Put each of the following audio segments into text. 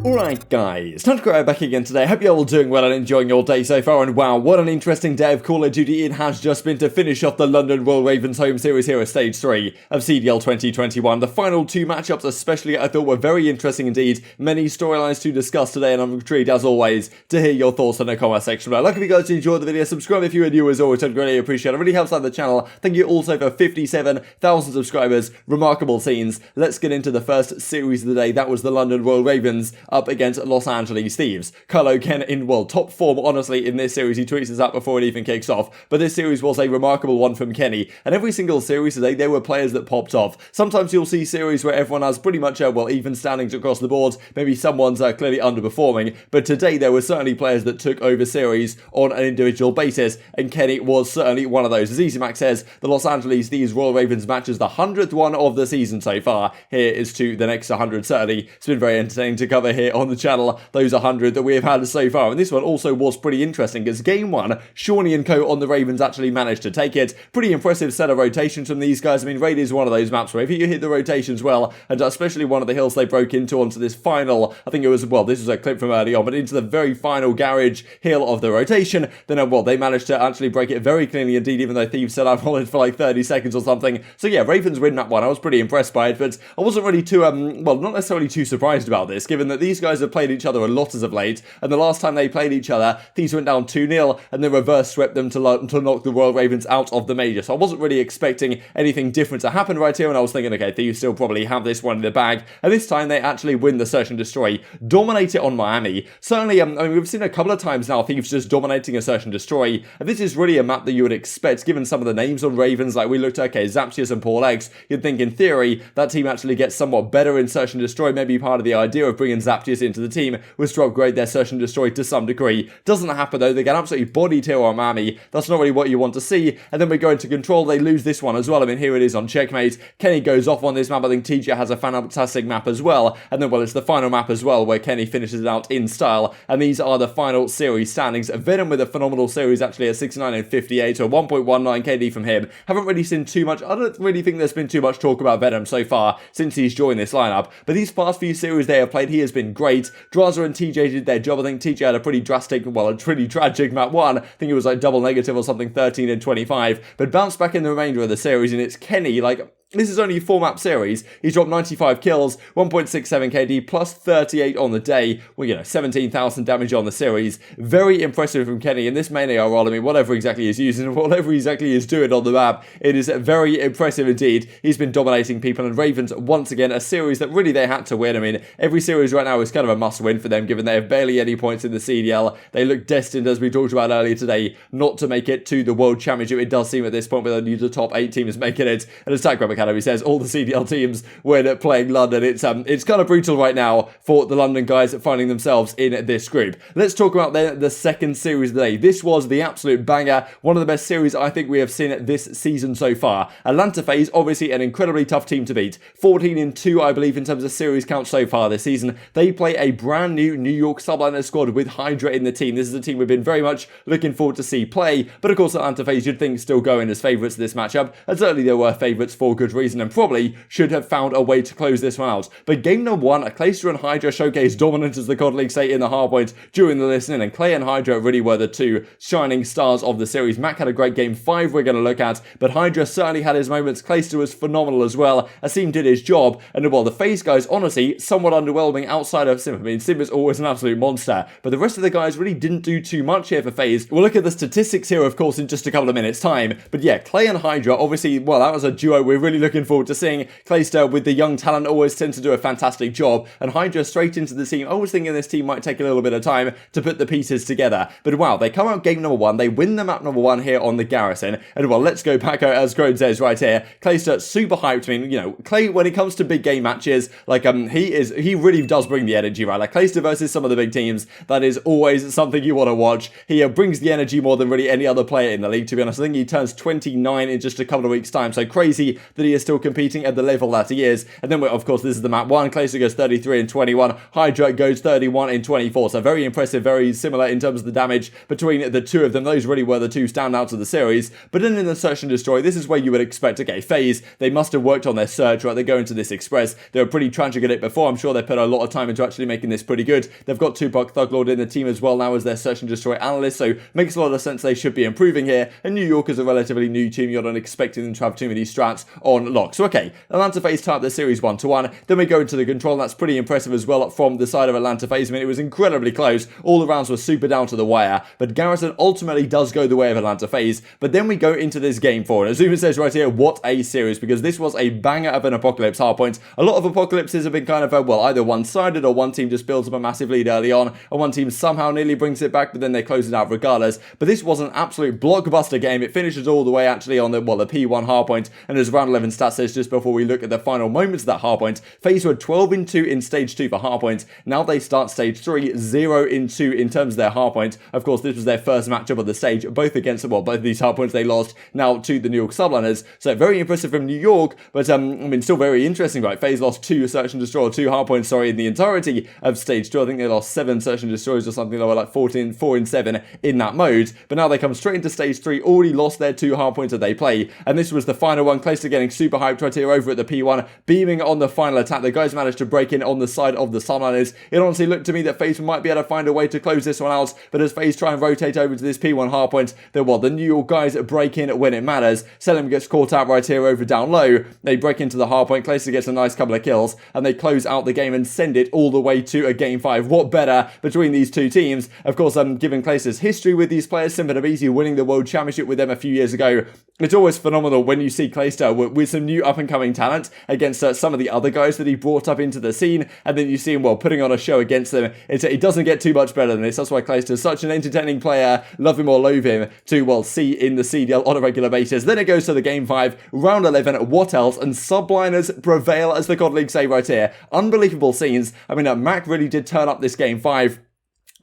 Alright guys, TacticalRab back again today. Hope you're all doing well and enjoying your day so far, and wow, what an interesting day of Call of Duty it has just been to finish off the London Royal Ravens home series here at Stage 3 of CDL 2021. The final two matchups especially I thought were very interesting indeed. Many storylines to discuss today, and I'm intrigued as always to hear your thoughts in the comment section below. Like if you guys enjoyed the video, subscribe if you are new as always, I'd greatly appreciate it. It really helps out the channel. Thank you also for 57,000 subscribers. Remarkable scenes. Let's get into the first series of the day. That was the London Royal Ravens up against Los Angeles Thieves. CleanX again in, well, top form, honestly, in this series. He tweets this out before it even kicks off. But this series was a remarkable one from Kenny. And every single series today, there were players that popped off. Sometimes you'll see series where everyone has pretty much, well, even standings across the board. Maybe someone's clearly underperforming. But today, there were certainly players that took over series on an individual basis. And Kenny was certainly one of those. As EasyMac says, the Los Angeles Thieves Royal Ravens match is the 100th one of the season so far. Here is to the next 100, certainly. It's been very entertaining to cover here on the channel, those 100 that we have had so far. And this one also was pretty interesting, as game one, Shawnee and co on the Ravens actually managed to take it. Pretty impressive set of rotations from these guys. I mean, Raid is one of those maps where if you hit the rotations well, and especially one of the hills they broke into onto this final, I think it was, well, this was a clip from early on, but into the very final garage hill of the rotation, then, well, they managed to actually break it very cleanly indeed, even though Thieves said I've followed for like 30 seconds or something. So yeah, Ravens win that one. I was pretty impressed by it, but I wasn't really too, well, not necessarily too surprised about this, given that these guys have played each other a lot as of late, and the last time they played each other, Thieves went down 2-0, and then reverse swept them to knock the Royal Ravens out of the major. So I wasn't really expecting anything different to happen right here, and I was thinking, okay, Thieves still probably have this one in the bag, and this time they actually win the Search and Destroy, dominate it on Miami. Certainly, I mean, we've seen a couple of times now Thieves just dominating a Search and Destroy, and this is really a map that you would expect, given some of the names on Ravens, like we looked at, okay, Zaptius and Paul X, you'd think in theory, that team actually gets somewhat better in Search and Destroy. Maybe part of the idea of bringing Zaptius into the team was to upgrade their Search and Destroy to some degree. Doesn't happen though, they get absolutely bodied here on Miami. That's not really what you want to see, and then we go into Control, they lose this one as well. I mean, here it is on Checkmate. Kenny goes off on this map. I think TJ has a fantastic map as well, and then, well, it's the final map as well where Kenny finishes it out in style, and these are the final series standings. Venom with a phenomenal series actually at 69 and 58, so 1.19 KD from him. Haven't really seen too much, I don't really think there's been too much talk about Venom so far since he's joined this lineup, but these past few series they have played, he has been great. Drazah and TJ did their job. I think TJ had a pretty drastic, well, a pretty tragic map one. I think it was like double negative or something, 13 and 25, but bounced back in the remainder of the series, and it's Kenny, like, this is only a 4-map series. He's dropped 95 kills, 1.67 KD, plus 38 on the day. Well, you know, 17,000 damage on the series. Very impressive from Kenny. In this main AR role, I mean, whatever exactly he's using, whatever exactly he's doing on the map, it is very impressive indeed. He's been dominating people, and Ravens, once again, a series that really they had to win. I mean, every series right now is kind of a must-win for them, given they have barely any points in the CDL. They look destined, as we talked about earlier today, not to make it to the World Championship. It does seem at this point with only the top 8 teams making it. And as TacticalRab Academy says, all the CDL teams when playing London. It's kind of brutal right now for the London guys finding themselves in this group. Let's talk about the second series of the day. This was the absolute banger. One of the best series I think we have seen this season so far. Atlanta FaZe, obviously an incredibly tough team to beat. 14-2, I believe, in terms of series count so far this season. They play a brand new New York Subliners squad with Hydra in the team. This is a team we've been very much looking forward to see play, but of course Atlanta FaZe you'd think still go in as favourites to this matchup, and certainly they were favourites for good reason, and probably should have found a way to close this one out. But game number one, Clayster and Hydra showcased dominance, as the COD League say in the hardpoint during the listening, and Clay and Hydra really were the two shining stars of the series. Mac had a great game 5 we're going to look at, but Hydra certainly had his moments. Clayster was phenomenal as well. Asim did his job, and well, the FaZe guys, honestly, somewhat underwhelming outside of Simp. I mean, Simp is always an absolute monster, but the rest of the guys really didn't do too much here for FaZe. We'll look at the statistics here, of course, in just a couple of minutes' time, but yeah, Clay and Hydra, obviously, well, that was a duo we're really looking forward to seeing. Clayster with the young talent always tends to do a fantastic job, and Hydra straight into the team. I was thinking this team might take a little bit of time to put the pieces together, but wow, they come out game number one, they win the map number one here on the Garrison, and well, let's go back, as Grown says right here, Clayster super hyped. I mean, you know, Clay, when it comes to big game matches, like, he really does bring the energy, right? Like, Clayster versus some of the big teams, that is always something you want to watch. He brings the energy more than really any other player in the league, to be honest. I think he turns 29 in just a couple of weeks' time, so crazy that that he is still competing at the level that he is. And then, of course, this is the map 1. Clayster goes 33 and 21. Hydra goes 31 and 24. So very impressive, very similar in terms of the damage between the two of them. Those really were the two standouts of the series. But then in the Search and Destroy, this is where you would expect, okay, FaZe, they must have worked on their search, right? They go into this Express. They were pretty tragic at it before. I'm sure they put a lot of time into actually making this pretty good. They've got Tupac Thuglord in the team as well now as their Search and Destroy analyst, so makes a lot of sense they should be improving here. And New York is a relatively new team. You're not expecting them to have too many strats on lock. So okay, Atlanta FaZe tie up the series 1-1. Then we go into the control, and that's pretty impressive as well from the side of Atlanta FaZe. I mean, it was incredibly close. All the rounds were super down to the wire, but Garrison ultimately does go the way of Atlanta FaZe. But then we go into this game 4, and as Zuma says right here, what a series, because this was a banger of an Apocalypse hardpoint. A lot of Apocalypses have been kind of, well, either one-sided or one team just builds up a massive lead early on, and one team somehow nearly brings it back, but then they close it out regardless. But this was an absolute blockbuster game. It finishes all the way actually on the, well, the P1 hardpoint, and as round 11 stats says just before we look at the final moments of that hardpoint, FaZe were 12-2 in stage 2 for hardpoint. Now they start stage 3, 0-2 in terms of their hardpoint. Of course, this was their first matchup of the stage, both against, well, both of these hardpoints they lost now to the New York Subliners. So very impressive from New York, but I mean, still very interesting, right? FaZe lost 2 Search and Destroy, 2 hardpoints, sorry, in the entirety of stage 2. I think they lost 7 Search and Destroys or something. They were like 4 and 7 in that mode. But now they come straight into stage 3, already lost their 2 hardpoints that they play. And this was the final one. Clayster getting super hyped right here over at the P1, beaming on the final attack. The guys managed to break in on the side of the Subliners. It honestly looked to me that FaZe might be able to find a way to close this one out. But as FaZe try and rotate over to this P1 hardpoint, the New York guys break in when it matters. Cellium gets caught out right here over down low. They break into the hardpoint. Clayster gets a nice couple of kills, and they close out the game and send it all the way to a game 5. What better between these two teams? Of course, given Clayster's history with these players, Simp and aBeZy winning the World Championship with them a few years ago, it's always phenomenal when you see Clayster with some new up-and-coming talent against some of the other guys that he brought up into the scene, and then you see him, well, putting on a show against them. It doesn't get too much better than this. That's why Clayster is such an entertaining player, love him or loathe him, to, well, see in the CDL on a regular basis. Then it goes to the game 5, round 11, what else? And Subliners prevail, as the COD League say right here. Unbelievable scenes. I mean, Mac really did turn up this game 5.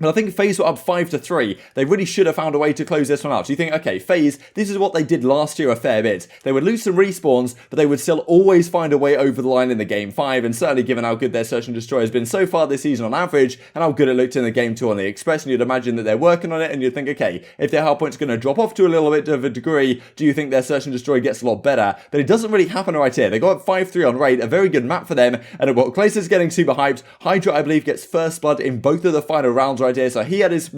But I think FaZe were up 5-3. They really should have found a way to close this one out. So you think, okay, FaZe, this is what they did last year a fair bit. They would lose some respawns, but they would still always find a way over the line in the game 5. And certainly given how good their Search and Destroy has been so far this season on average, and how good it looked in the game 2 on the Express, and you'd imagine that they're working on it, and you'd think, okay, if their hardpoint's going to drop off to a little bit of a degree, do you think their Search and Destroy gets a lot better? But it doesn't really happen right here. They got up 5-3 on raid, a very good map for them, and well, Clayster's getting super hyped. Hydra, I believe, gets first blood in both of the final rounds right here, so he had his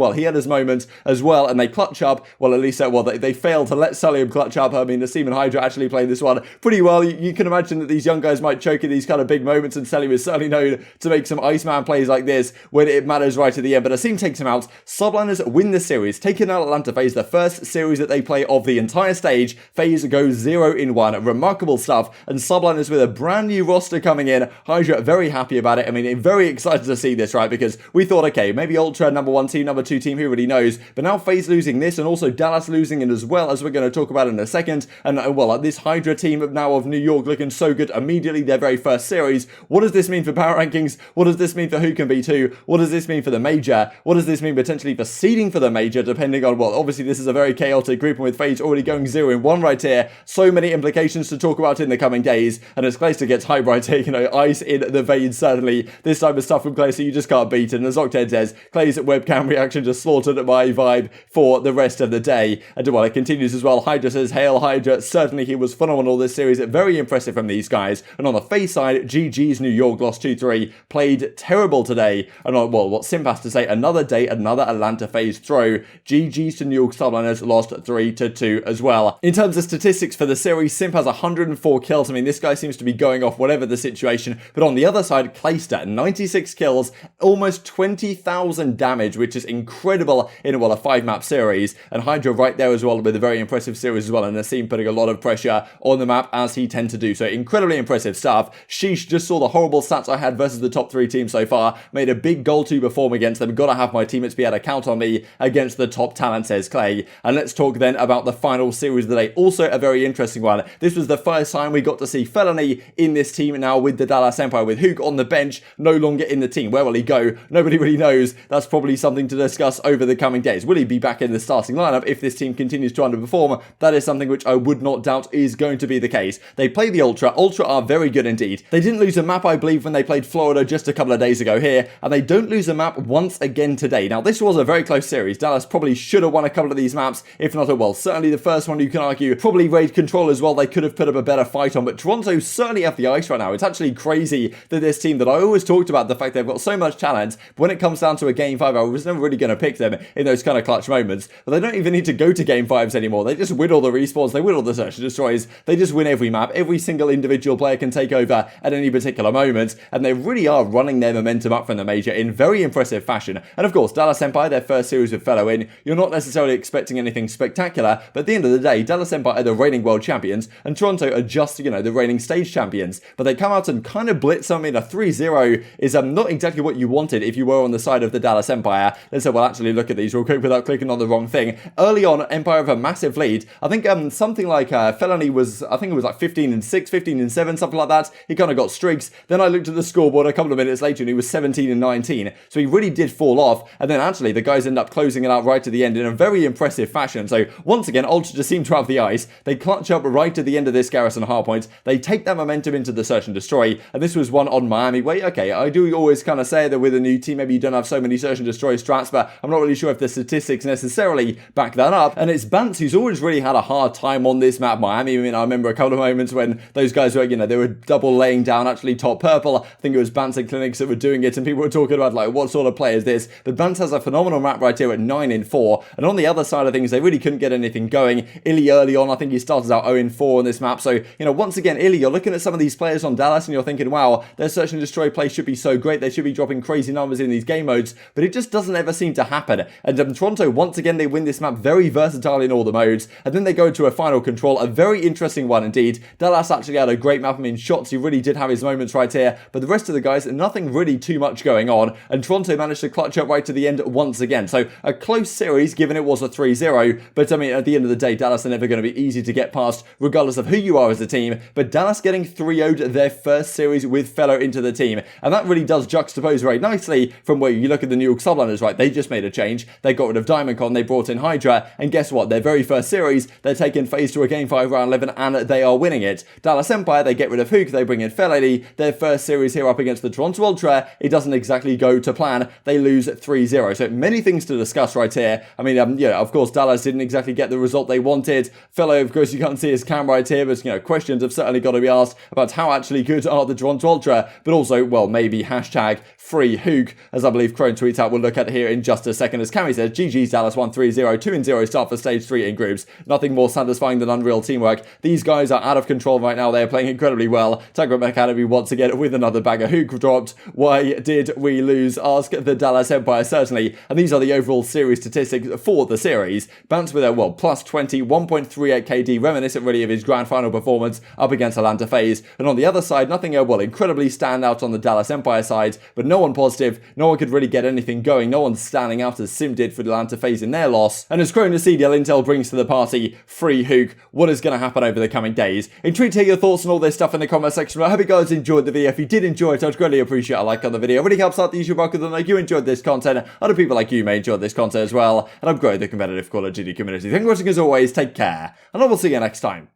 moments as well, and they clutch up. Well, at least, they failed to let Cellium clutch up. I mean, the Seam and Hydra actually played this one pretty well. You can imagine that these young guys might choke in these kind of big moments, and Cellium is certainly known to make some Iceman plays like this when it matters right at the end. But Asim takes him out. Subliners win the series, taking out Atlanta FaZe, the first series that they play of the entire stage. FaZe goes 0-1. Remarkable stuff. And Subliners with a brand new roster coming in. Hydra very happy about it. I mean, very excited to see this, right? Because we thought, okay, maybe Ultra number 1 team, number 2 team, who really knows? But now FaZe losing this, and also Dallas losing it as well, as we're going to talk about in a second. And well, this Hydra team now of New York looking so good immediately, their very first series. What does this mean for power rankings? What does this mean for who can be 2? What does this mean for the major? What does this mean potentially for seeding for the major, depending on, well, obviously this is a very chaotic group, and with FaZe already going 0-1 right here, so many implications to talk about in the coming days. And as Clayster gets hype right here, ice in the veins, certainly. This type of stuff from Clayster you just can't beat. And as Octane says, Clay's webcam reaction just slaughtered my vibe for the rest of the day. And well, it continues as well. Hydra says, "Hail Hydra." Certainly he was phenomenal this series. Very impressive from these guys. And on the FaZe side, GG's New York lost 2-3. Played terrible today. And well, what Simp has to say, another day, another Atlanta FaZe throw. GG's to New York Subliners lost 3-2 as well. In terms of statistics for the series, Simp has 104 kills. I mean, this guy seems to be going off whatever the situation. But on the other side, Clayster, 96 kills, almost 20,000 damage, which is incredible in, well, a 5-map series. And Hydra right there as well with a very impressive series as well. And Asim putting a lot of pressure on the map, as he tend to do. So incredibly impressive stuff. Sheesh, just saw the horrible stats I had versus the top 3 teams so far. Made a big goal to perform against them. Gotta have my teammates be able to count on me against the top talent, says Clay. And let's talk then about the final series of the day. Also a very interesting one. This was the first time we got to see FeLo in this team now with the Dallas Empire, with Huke on the bench, no longer in the team. Where will he go? Nobody really knows. That's that's probably something to discuss over the coming days. Will he be back in the starting lineup if this team continues to underperform? That is something which I would not doubt is going to be the case. They play the Ultra. Ultra are very good indeed. They didn't lose a map, I believe, when they played Florida just a couple of days ago here, and they don't lose a map once again today. Now, this was a very close series. Dallas probably should have won a couple of these maps, if not, well, certainly the first one you can argue, probably raid control as well. They could have put up a better fight on, but Toronto certainly have the ice right now. It's actually crazy that this team that I always talked about, the fact they've got so much talent, when it comes down to a game 5, I was never really going to pick them in those kind of clutch moments, but they don't even need to go to game 5s anymore. They just win all the respawns, they win all the search and destroys, they just win every map. Every single individual player can take over at any particular moment, and they really are running their momentum up from the major in very impressive fashion. And of course, Dallas Empire, their first series with FeLo in, you're not necessarily expecting anything spectacular, but at the end of the day, Dallas Empire are the reigning world champions, and Toronto are just, the reigning stage champions. But they come out and kind of blitz them in a 3-0 is not exactly what you wanted if you were on the side of the Dallas Empire. Let's say, well, actually look at these real quick without clicking on the wrong thing. Early on, Empire have a massive lead. I think something like FeLo was, I think it was like 15-6, 15-7, something like that. He kind of got streaks. Then I looked at the scoreboard a couple of minutes later and he was 17-19. So he really did fall off. And then actually the guys end up closing it out right to the end in a very impressive fashion. So once again, Ultra just seem to have the ice. They clutch up right to the end of this Garrison hardpoint. They take that momentum into the search and destroy. And this was one on Miami. Wait, okay, I do always kind of say that with a new team, maybe you don't have so many search and destroy strats, but I'm not really sure if the statistics necessarily back that up. And it's Bance who's always really had a hard time on this map, Miami. I mean, I remember a couple of moments when those guys were, they were double laying down actually top purple. I think it was Bance and CleanX that were doing it, and people were talking about, like, what sort of play is this? But Bance has a phenomenal map right here at 9-4. And on the other side of things, they really couldn't get anything going. ILLey early on, I think he started out 0-4 on this map. So, once again, ILLey, you're looking at some of these players on Dallas and you're thinking, wow, their search and destroy play should be so great. They should be dropping crazy numbers in these game modes, but it just doesn't ever seem to happen. And Toronto, once again, they win this map very versatile in all the modes, and then they go to a final control, a very interesting one indeed. Dallas actually had a great map. I mean, Shotzzy really did have his moments right here, but the rest of the guys, nothing really too much going on, and Toronto managed to clutch up right to the end once again. So a close series, given it was a 3-0, but I mean, at the end of the day, Dallas are never going to be easy to get past, regardless of who you are as a team, but Dallas getting 3-0'd their first series with FeLo into the team, and that really does juxtapose very nicely from where you look at the New York Subliners, right? They just made a change. They got rid of DiamondCon, they brought in Hydra, and guess what? Their very first series, they're taking FaZe to a Game 5 round 11, and they are winning it. Dallas Empire, they get rid of Huke, they bring in FeLo, their first series here up against the Toronto Ultra, it doesn't exactly go to plan. They lose 3-0. So many things to discuss right here. I mean, of course, Dallas didn't exactly get the result they wanted. FeLo, of course, you can't see his cam right here, but, questions have certainly got to be asked about how actually good are the Toronto Ultra, but also, well, maybe hashtag free Huke, as I believe Crone tweets out. We'll look at here in just a second. As Cammy says, GG's Dallas 1-3-0, 2-0 start for stage 3 in groups. Nothing more satisfying than unreal teamwork. These guys are out of control right now. They are playing incredibly well. TacticalRab Academy once again with another bagger. Huke dropped. Why did we lose? Ask the Dallas Empire, certainly. And these are the overall series statistics for the series. Bance with a, well, plus 20, 1.38 KD, reminiscent really of his grand final performance up against Atlanta FaZe. And on the other side, nothing, well, incredibly stand out on the Dallas Empire side, but no one positive. No one could really get anything going. No one's standing out as Simp did for the Atlanta FaZe in their loss. And as Crone CDL Intel brings to the party, free Huke, what is going to happen over the coming days? Intrigued to hear your thoughts on all this stuff in the comment section. I hope you guys enjoyed the video. If you did enjoy it, I'd greatly appreciate a like on the video. It really helps out the YouTube algorithm. Like you enjoyed this content, other people like you may enjoy this content as well, and I'm growing the competitive Call of Duty community. Thank you for watching as always, take care, and I will see you next time.